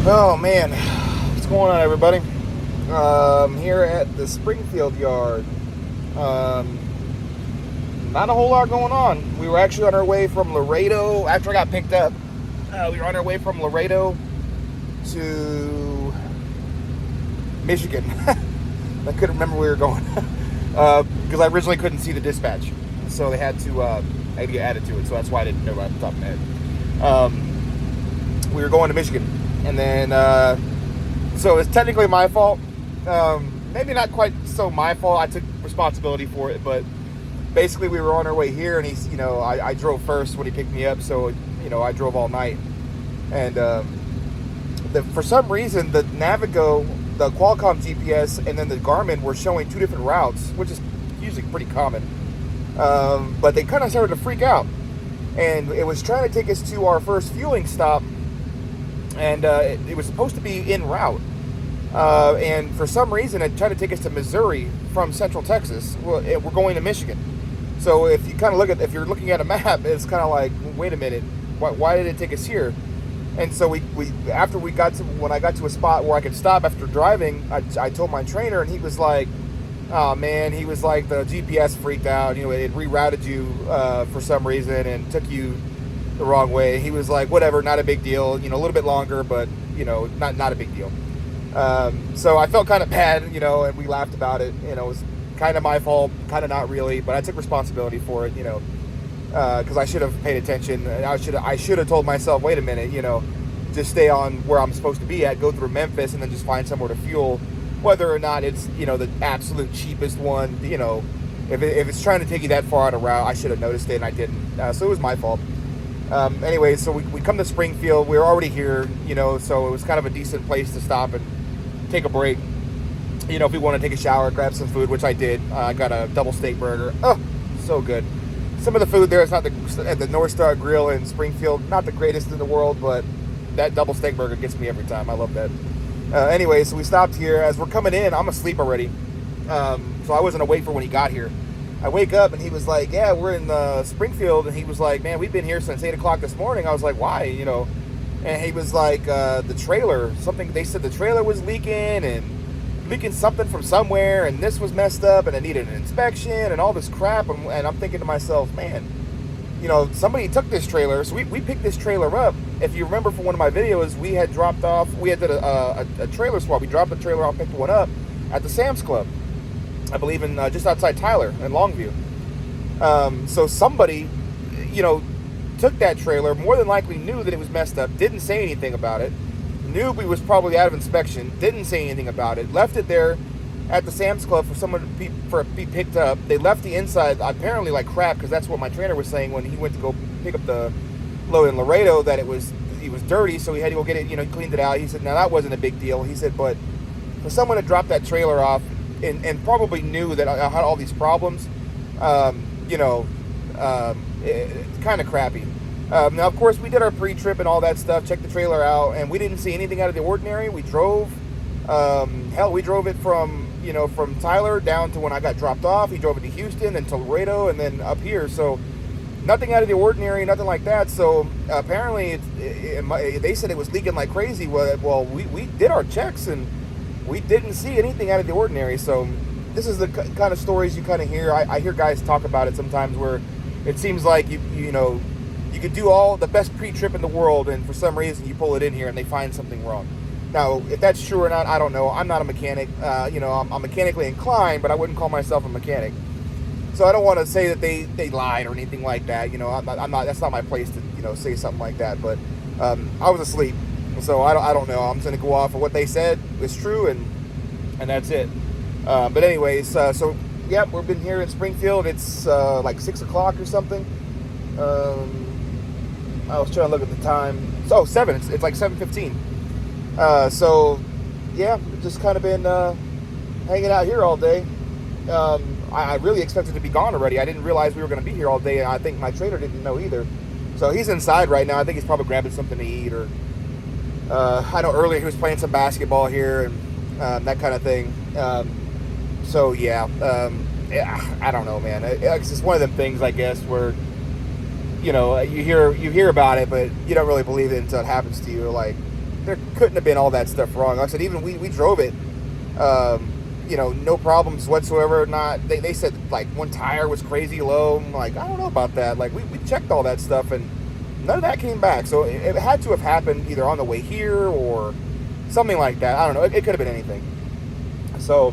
Oh man, what's going on, everybody? Here at the Springfield yard. Um, Not a whole lot going on. We were actually on our way from Laredo after I got picked up. We were on our way from Laredo to Michigan. I couldn't remember where we were going because I originally couldn't see the dispatch, so they had to I had to get added to it. So that's why I didn't know right off the top of my head. We were going to Michigan, and then so it's technically my fault. Maybe not quite so my fault. I took responsibility for it, but basically we were on our way here, and he's, I drove first when he picked me up, so I drove all night, and for some reason the Navigo, the Qualcomm GPS, and then the Garmin were showing two different routes, which is usually pretty common, but they kind of started to freak out, and it was trying to take us to our first fueling stop, and it was supposed to be en route. And for some reason, it tried to take us to Missouri from Central Texas. Well, we're going to Michigan. So if you kind of if you're looking at a map, it's kind of like, wait a minute, why did it take us here? And so when I got to a spot where I could stop after driving, I told my trainer, and he was like, oh man, he was like, the GPS freaked out. It rerouted you for some reason and took you the wrong way. He was like, whatever, not a big deal. A little bit longer, but not a big deal. So I felt kind of bad, and we laughed about it. It was kind of my fault, kind of not really, but I took responsibility for it, because I should have paid attention. I should have told myself, wait a minute, just stay on where I'm supposed to be at, go through Memphis, and then just find somewhere to fuel, whether or not it's, the absolute cheapest one. If it's trying to take you that far out of route, I should have noticed it, and I didn't. So it was my fault. Anyway, so we come to Springfield. We were already here, so it was kind of a decent place to stop and take a break. If we want to take a shower, grab some food, which I did. I got a double steak burger. Oh, so good. Some of the food there is not at the North Star Grill in Springfield, not the greatest in the world, but that double steak burger gets me every time. I love that. Anyway, so we stopped here. As we're coming in, I'm asleep already, so I wasn't awake for when he got here. I wake up, and he was like, yeah, we're in Springfield, and he was like, man, we've been here since 8 o'clock this morning. I was like, why? And he was like, the trailer, they said the trailer was leaking something from somewhere, and this was messed up, and it needed an inspection, and all this crap, and I'm thinking to myself, man, somebody took this trailer, so we picked this trailer up. If you remember from one of my videos, we had did a trailer swap. We dropped the trailer off, picked one up at the Sam's Club, I believe in just outside Tyler in Longview. So somebody, took that trailer, more than likely knew that it was messed up, didn't say anything about it, knew we was probably out of inspection, didn't say anything about it, left it there at the Sam's Club for someone to be picked up. They left the inside apparently like crap, because that's what my trainer was saying when he went to go pick up the load in Laredo, that it was dirty, so he had to go get it, he cleaned it out. He said, now that wasn't a big deal. He said, but for someone to drop that trailer off and probably knew that I had all these problems, it's kind of crappy. Now, of course, we did our pre-trip and all that stuff, checked the trailer out, and we didn't see anything out of the ordinary. We drove, we drove it from Tyler down to when I got dropped off. He drove it to Houston, then to Laredo, and then up here. So nothing out of the ordinary, nothing like that. So apparently, they said it was leaking like crazy. Well, we did our checks, and we didn't see anything out of the ordinary. So this is the kind of stories you kind of hear. I hear guys talk about it sometimes, where it seems like you could do all the best pre-trip in the world, and for some reason you pull it in here and they find something wrong. Now, if that's true or not, I don't know. I'm not a mechanic. I'm mechanically inclined, but I wouldn't call myself a mechanic. So I don't want to say that they lied or anything like that. I'm not. That's not my place to say something like that. But I was asleep, so I don't know. I'm just gonna go off of what they said is true, and that's it. But anyways, so yeah, we've been here in Springfield. It's like 6 o'clock or something. I was trying to look at the time. Oh, 7. It's like 7:15. So yeah, just kind of been hanging out here all day. I really expected to be gone already. I didn't realize we were going to be here all day, and I think my trainer didn't know either. So he's inside right now. I think he's probably grabbing something to eat, or I know earlier he was playing some basketball here and that kind of thing. So yeah, I don't know, man. It's just one of them things, I guess, where you hear about it, but you don't really believe it until it happens to you. Like, there couldn't have been all that stuff wrong. Like I said, even we drove it, you know, no problems whatsoever. Not they said like one tire was crazy low. I'm like, I don't know about that. Like we checked all that stuff and none of that came back. So it had to have happened either on the way here or something like that. I don't know. It could have been anything. So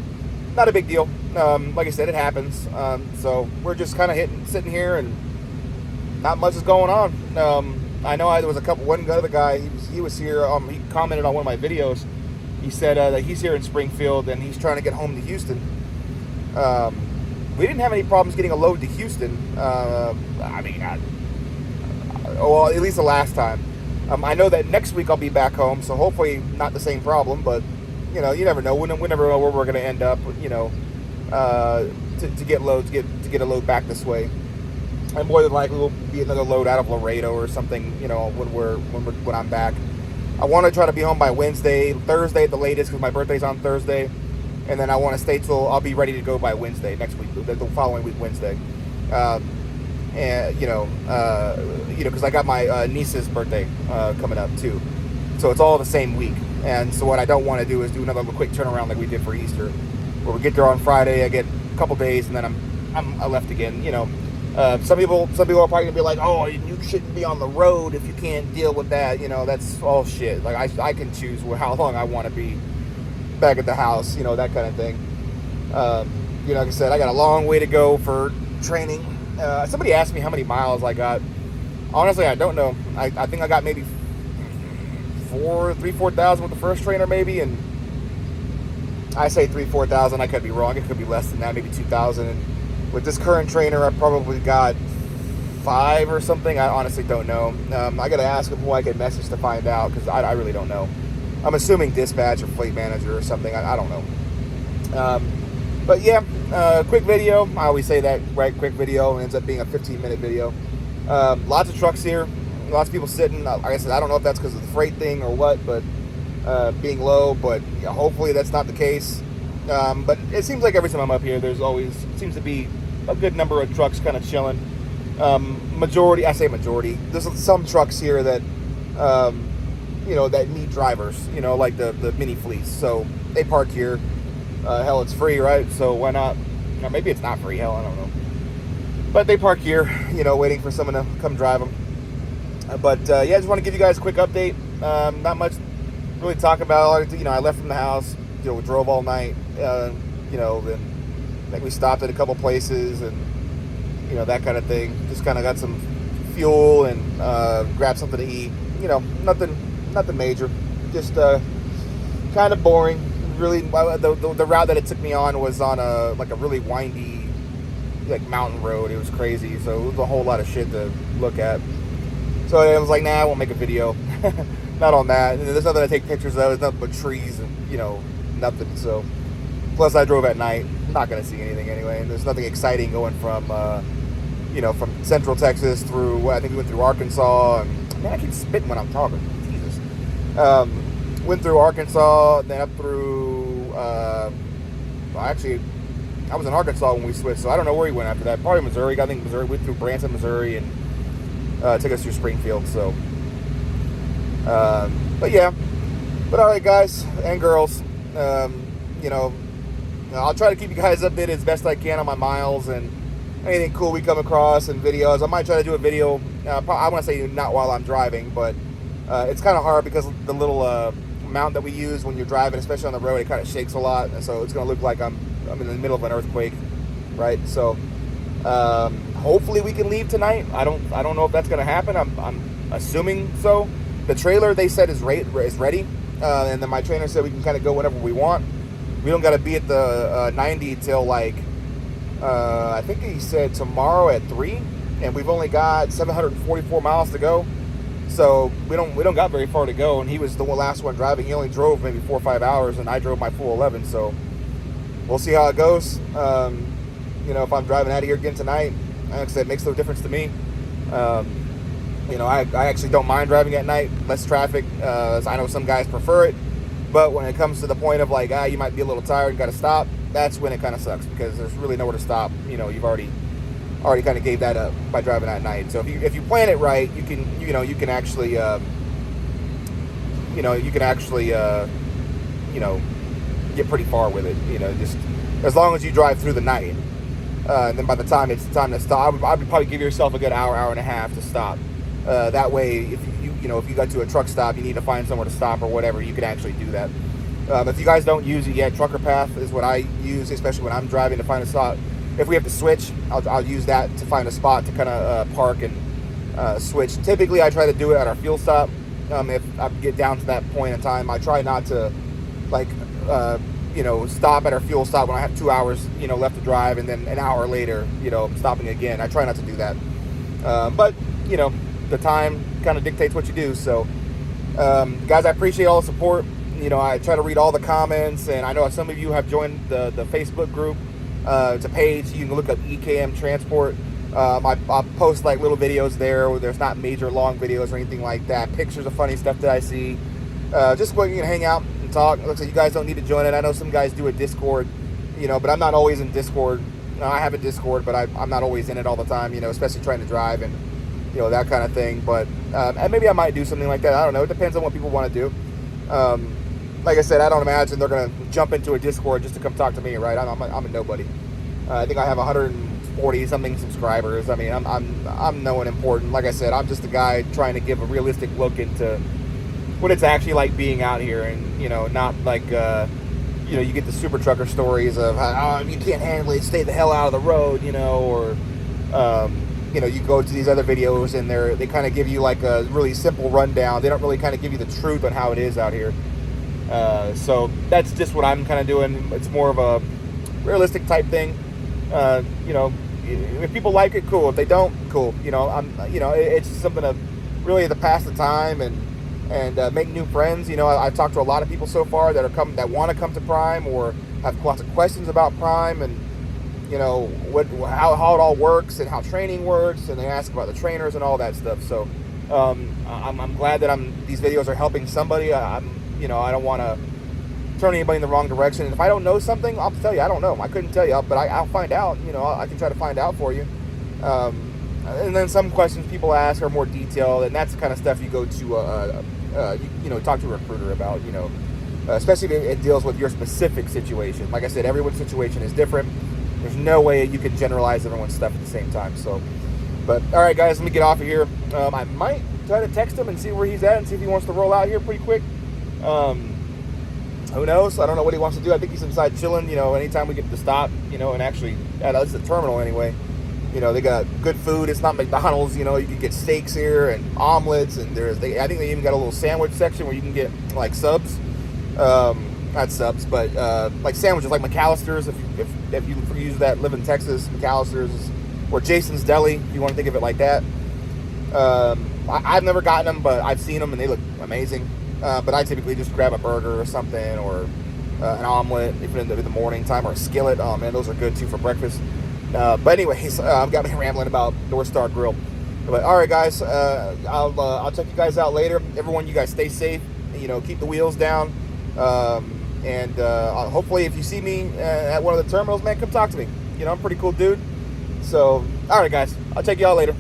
not a big deal. Like I said, it happens. So we're just kind of sitting here and not much is going on. I know there was one other guy, he was here, he commented on one of my videos. He said that he's here in Springfield and he's trying to get home to Houston. We didn't have any problems getting a load to Houston. Well, at least the last time. I know that next week I'll be back home, so hopefully not the same problem, but you know, you never know. We never know where we're going to end up, you know, to get a load back this way. And more than likely will be another load out of Laredo or something, you know, when I'm back. I want to try to be home by Thursday at the latest, because my birthday's on Thursday, and then I want to stay till I'll be ready to go by Wednesday next week, the following week Wednesday, and because I got my niece's birthday coming up too, so it's all the same week. And so what I don't want to do is do another quick turnaround like we did for Easter, where we get there on Friday, I get a couple days, and then I left again, you know. Some people are probably gonna be like, oh, you shouldn't be on the road if you can't deal with that. You know, that's all shit. Like I can choose how long I want to be back at the house. You know, that kind of thing. You know, like I said, I got a long way to go for training. Somebody asked me how many miles I got. Honestly, I don't know. I think I got maybe 4,000 with the first trainer, maybe, and I say 4,000. I could be wrong. It could be less than that, maybe 2,000. And with this current trainer, I probably got 5 or something. I honestly don't know. I got to ask him who I can message to find out, because I really don't know. I'm assuming dispatch or fleet manager or something. I don't know. But yeah, quick video. I always say that, right? Quick video ends up being a 15-minute video. Lots of trucks here. Lots of people sitting. Like I said, I don't know if that's because of the freight thing or what, but being low. But you know, hopefully that's not the case. But it seems like every time I'm up here, seems to be a good number of trucks kind of chilling. Majority, there's some trucks here that, you know, that need drivers, you know, like the mini fleets. So they park here. Hell, it's free, right? So why not? Or maybe it's not free. Hell, I don't know. But they park here, you know, waiting for someone to come drive them. But yeah, I just want to give you guys a quick update. Not much really to talk about. You know, I left from the house. You know, we drove all night. You know, then I think we stopped at a couple places and, you know, that kind of thing. Just kind of got some fuel and grabbed something to eat. You know, nothing major. Just kind of boring. Really, the route that it took me on was on a really windy, like, mountain road. It was crazy. So it was a whole lot of shit to look at. So I was like, nah, I won't make a video. Not on that. And there's nothing to take pictures of. There's nothing but trees and, you know, nothing. So, plus I drove at night. I'm not gonna see anything anyway. And there's nothing exciting going from, you know, from Central Texas through. I think we went through Arkansas. And man, I keep spitting when I'm talking. Jesus. Went through Arkansas, then up through. Actually, I was in Arkansas when we switched, so I don't know where he went after that. Probably Missouri. I think Missouri. Went through Branson, Missouri, and took us through Springfield. So, but yeah. But all right, guys and girls. You know, I'll try to keep you guys updated as best I can on my miles and anything cool we come across and videos. I might try to do a video. I want to say not while I'm driving, but it's kind of hard because the little mount that we use when you're driving, especially on the road, it kind of shakes a lot, and so it's going to look like I'm in the middle of an earthquake, right? So hopefully we can leave tonight. I don't know if that's going to happen. I'm assuming so. The trailer, they said, is ready, and then my trainer said we can kind of go whenever we want. We don't got to be at the 90 till like I think he said tomorrow at 3, and we've only got 744 miles to go. So we don't got very far to go, and he was the last one driving. He only drove maybe 4 or 5 hours, and I drove my full 11. So we'll see how it goes. You know, if I'm driving out of here again tonight, like I said, it makes no difference to me. You know, I actually don't mind driving at night, less traffic. I know some guys prefer it, but when it comes to the point of like, you might be a little tired, got to stop, that's when it kind of sucks, because there's really nowhere to stop. You know, you've already kind of gave that up by driving at night. So if you plan it right, you can actually you can actually, get pretty far with it. Just as long as you drive through the night. And then by the time it's time to stop, I would probably give yourself a good hour and a half to stop. That way, if if you got to a truck stop, you need to find somewhere to stop or whatever, you can actually do that. If you guys don't use it yet, Trucker Path is what I use, especially when I'm driving to find a spot. If we have to switch, I'll use that to find a spot to kind of park and switch. Typically, I try to do it at our fuel stop. If I get down to that point in time, I try not to stop at our fuel stop when I have 2 hours, left to drive, and then an hour later, I'm stopping again. I try not to do that. But the time kind of dictates what you do. So, guys, I appreciate all the support. I try to read all the comments, and I know some of you have joined the Facebook group. It's a page. You can look up EKM Transport. I post like little videos there where there's not major long videos or anything like that. Pictures of funny stuff that I see. Just where you can hang out and talk. It looks like you guys don't need to join it. I know some guys do a Discord, but I'm not always in Discord. I have a Discord, but I'm not always in it all the time, especially trying to drive and, that kind of thing. But and maybe I might do something like that. I don't know. It depends on what people want to do. Like I said, I don't imagine they're going to jump into a Discord just to come talk to me, right? I'm a nobody. I think I have 140 something subscribers. I mean, I'm no one important. Like I said, I'm just a guy trying to give a realistic look into what it's actually like being out here, and not like you get the super trucker stories of how you can't handle it, stay the hell out of the road, or you go to these other videos and they kind of give you like a really simple rundown. They don't really kind of give you the truth on how it is out here. So that's just what I'm kind of doing. It's more of a realistic type thing. If people like it, cool. If they don't, cool. It's just something to really to pass the time and make new friends. I've talked to a lot of people so far that want to come to Prime or have lots of questions about Prime and how it all works and how training works, and they ask about the trainers and all that stuff. So I'm glad that these videos are helping somebody. I don't want to turn anybody in the wrong direction. And if I don't know something, I'll tell you I don't know. I couldn't tell you, but I'll find out. I can try to find out for you. And then some questions people ask are more detailed, and that's the kind of stuff you go to, talk to a recruiter about. Especially if it deals with your specific situation. Like I said, everyone's situation is different. There's no way you can generalize everyone's stuff at the same time. So, but all right, guys, let me get off of here. I might try to text him and see where he's at and see if he wants to roll out here pretty quick. Who knows? I don't know what he wants to do. I think he's inside chilling, anytime we get to stop, and actually, that's the terminal anyway. They got good food. It's not McDonald's, you can get steaks here and omelets, and I think they even got a little sandwich section where you can get like subs. Not subs, but like sandwiches, like McAllister's, if you use that, live in Texas, McAllister's, or Jason's Deli, if you want to think of it like that. I've never gotten them, but I've seen them, and they look amazing. But I typically just grab a burger or something, or an omelet, even in the morning time, or a skillet. Oh man, those are good too for breakfast. But anyways, I've got me rambling about North Star Grill. But all right, guys, I'll check you guys out later. Everyone, you guys stay safe. Keep the wheels down. And hopefully, if you see me at one of the terminals, man, come talk to me. I'm a pretty cool dude. So, all right, guys, I'll check you out later.